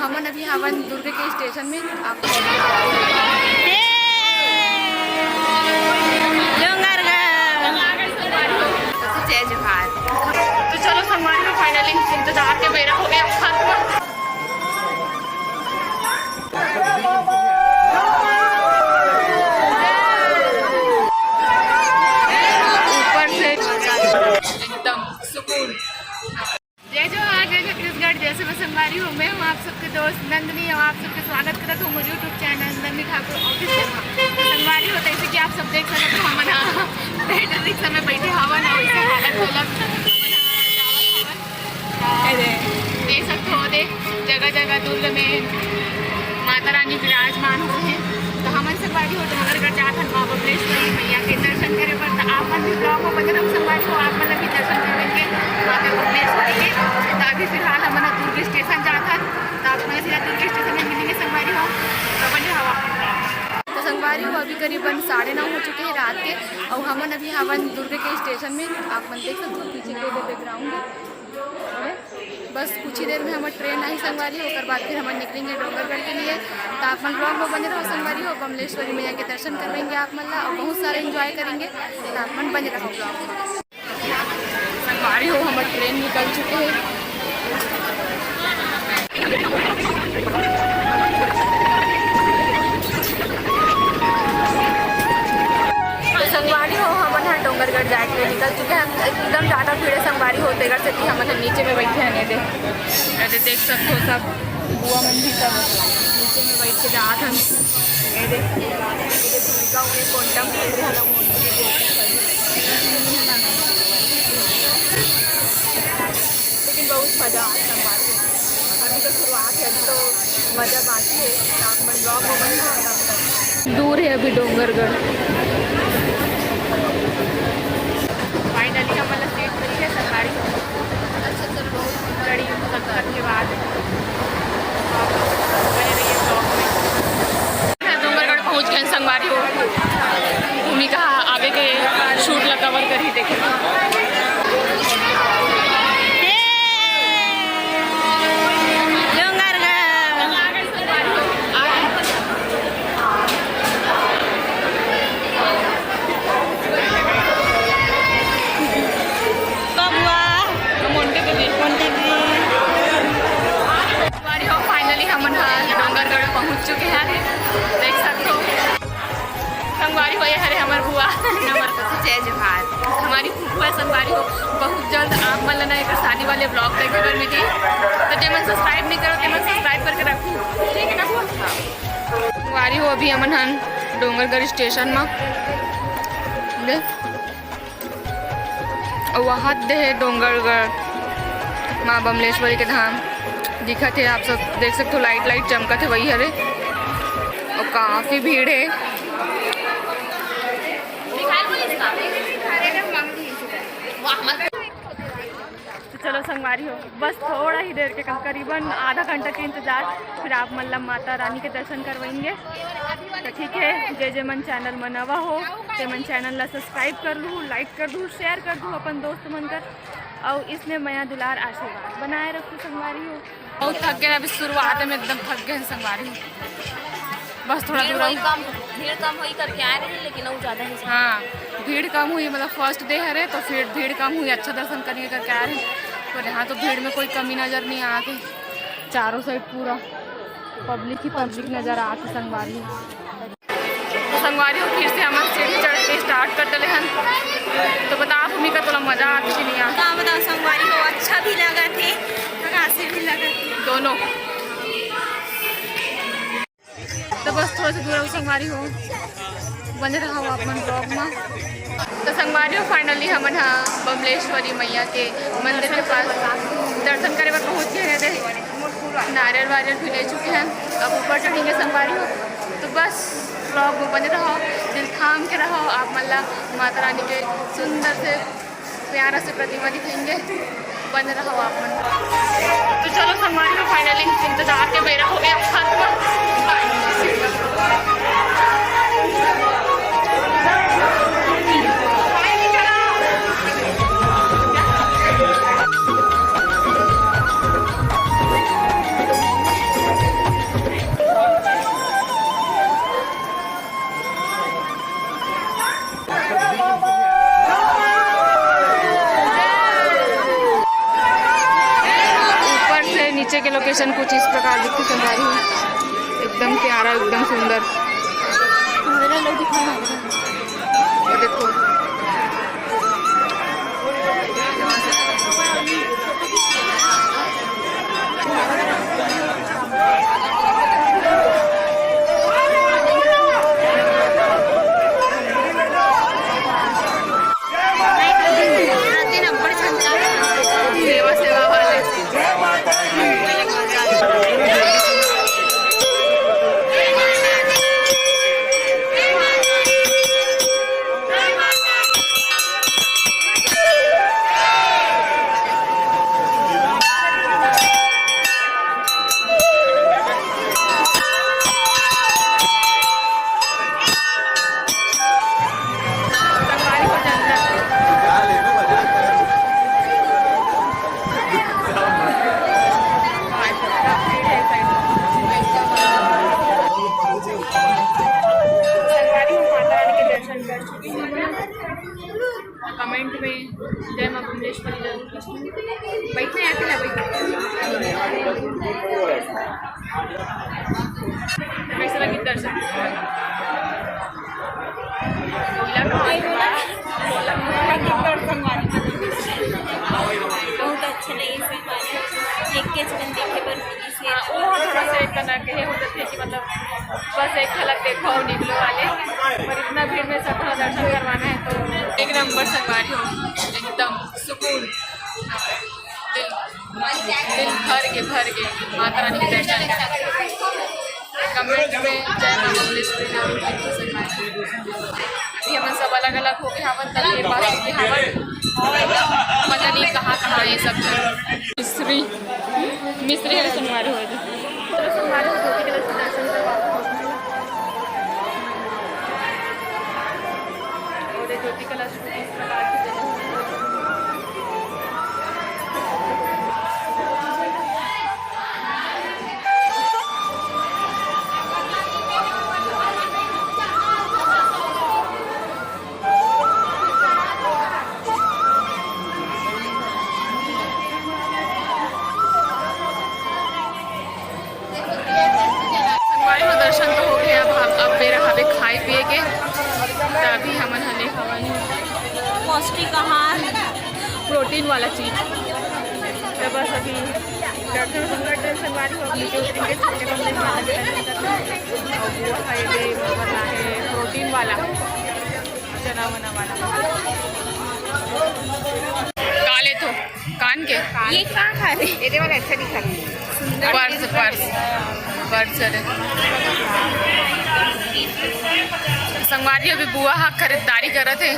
हम अभी हवन दुर्ग के स्टेशन में आप जय जवाहर। तो चलो संगवारी में फाइनली इंतजार के मेरा हो गया खत्म। ऊपर से एकदम सुकून। जय जवाहर जय छत्तीसगढ़। जैसे मैं संगवारी हूँ, मैं हूँ आप सबके दोस्त नंदनी और आप सबके स्वागत करता हूँ मेरे YouTube channel Nandini Thakur office. संगवारी होता है कि आप सब देख सकते हो हम बैठे रिक्शा में बैठे हवा ना वैसे हालत देख सकते हो। देख जगह जगह दुर्ग में माता रानी विराजमान हो हैं। तो हमन संगवारी हो डोंगरगढ़ जात हन माँ बबलेश्वरी मैया के दर्शन करे पर। तो आप मन भी ब्लॉग में बने रहो संगवारी हो, आप मन भी दर्शन करेंगे माता बबलेश्वरी के। तो अभी फिलहाल हम दुर्ग स्टेशन जात हन, तो आप मन सीधा दुर्ग स्टेशन में मिलेंगे संगवारी हो। तो बने हवा तो संगवारी हो अभी करीबन 9:30 हो चुके हैं रात के। और हमन अभी हवन दुर्ग के स्टेशन में आप मन देख सकते हो पीछे के बैकग्राउंड है। बस कुछ ही देर में हमारे ट्रेन आई संगवारी हो, उसके बाद फिर हम निकलेंगे डोंगरगढ़ के लिए। तो आप मन ब्लॉग में बने रहो संगवारी हो, बमलेश्वरी मैया के दर्शन करवाएंगे आप मन और बहुत सारे एंजॉय करेंगे। तो आप मन बने रहो ब्लॉग में। संगवारी हो हमारे ट्रेन निकल चुके हैं। संगवारी हो हम डोंगरगढ़ जाए के लिए निकल चुके हैं। एकदम ज़्यादा भीड़ है संगवारी हो तेगर से कि हम नीचे में बैठे हैं। ऐसे देख सकते हो सब बुआ मन भी सब नीचे में बैठ के जात हैं। लेकिन बहुत मज़ा आता संगवारी हो। अभी तो शुरुआत है, अभी तो मज़ा बाकी है। आप मन ब्लॉग में बना दूर है अभी डोंगरगढ़। फाइनली हम मतलब सीट मिली है सरकारी अच्छा सर बहुत बड़ी मुलाकात के बाद बने रहिए ब्लॉग में। डोंगरगढ़ पहुँच गए संगवारी हो। भूमिका आगे के शूट ला कवर कर ही देखे। डोंगरगढ़ पहुँच चुके हैं, देख सकते हो संगवारी हो। हरे हमारे बुआ जय जवाहर। हमारी फूफा संगवारी हो बहुत जल्द आप मन लेना एक शादी वाले ब्लॉग देखे कर मिली। तो जब मन सब्सक्राइब नहीं करो तो मन सब्सक्राइब करके रखो, ठीक है ना बुआ। संगवारी हो अभी हमन हन डोंगरगढ़ स्टेशन में और वहाँ दे है डोंगरगढ़ माँ बमलेश्वरी के धाम दिखत है। आप सब देख सकते हो लाइट लाइट चमकत है वही हरे और काफ़ी भीड़ है। तो चलो संगवारी हो बस थोड़ा ही देर के करीबन आधा घंटा के इंतज़ार, फिर आप मतलब माता रानी के दर्शन करवाएंगे। तो ठीक है, जय जय मन चैनल में नवा हो तो मन चैनल ला सब्सक्राइब कर लूँ, लाइक कर दूँ, शेयर कर दूँ अपन दोस्त मन कर। और इसमें मया दुलार आशीर्वाद बनाए रखूँ संगवारी हो। बहुत थक गए अभी शुरुआत में एकदम थक गए संगवारी हो। बस थोड़ा दूर भीड़ कम हुई करके आए रहे लेकिन और ज़्यादा ही। हाँ भीड़ कम हुई, मतलब फर्स्ट डे है तो फिर भीड़ कम हुई, अच्छा दर्शन करने करके आ रहे। पर यहाँ तो भीड़ में कोई कमी नज़र नहीं आती, चारों साइड पूरा पब्लिक ही पब्लिक नज़र आती संगवारी हो। संगवारी हो फिर से हमारे सीढ़ी चढ़ के स्टार्ट कर डले हैं। तो बताओ भूमिका थोड़ा मज़ा आती कि नहीं आता? बताओ संगवारी हो अच्छा भी लगा थे, हंसी भी लगा थे दोनों। तो बस थोड़ा सा दूर संगवारी हो बने रहा हो आप मन ब्लॉग में। तो संगवारी हो फाइनली हम बमलेश्वरी मैया के मंदिर के पास दर्शन करे पर पहुँच गए थे। नारियल वारियल भी ले चुके हैं, अब ऊपर चढ़ेंगे संगवारी हो। तो बस ब्लॉग में बने रहो, दिल थाम के रहो। आप मतलब माता रानी के सुंदर से प्यारा से प्रतिमा दिखेंगे, बने रहो आप मन। तो चलो संगवारी हो फाइनली इंतजार के मेरा हो गया खत्म। फूल कुछ इस प्रकार दिखते संगवारी हो, एकदम प्यारा, एकदम सुंदर। लोग दिखाना ये देखो सेवा सेवा वाले कमेंट में जय मां बुंदेश्वरी जरूर बैठने आते ना कैसे लगी दर्शन? बहुत अच्छा लगे देख के चलन देखे पर थोड़ा सा एक तरह के हो जाते कि मतलब बस एक झलक देखो और निकलो वाले, पर इतना भीड़ में सब थोड़ा दर्शन करवाना है तो एक नंबर संगवारी हो, एकदम सुकून, दिल भर के माता रानी के दर्शन कर। कमेंट में जय मां बुंदेश्वरी जरूर लिखो संगवारी। अभी हम सब अलग अलग हो गए हवन तक के पास के हवन पता नहीं कहाँ ये सब मिस्त्री है संगवारी हो संगवारी हो ज्योति कलश के दर्शन करवाओ और ज्योति कलश को इस प्रकार की दर्शन तो हो गया। अब बेरा हवे खाए पिए के तभी हमन हले हवन पौष्टिक आहार प्रोटीन वाला चीज तो बस अभी दर्शन संकट दर्शन वाली हो अपनी जो है प्रोटीन वाला चना वना वाला काले तो कान के ये कहाँ खा रहे ये वाला अच्छा दिखा पर्स संगवारी अभी बुआ हाँ खरीदारी करत है।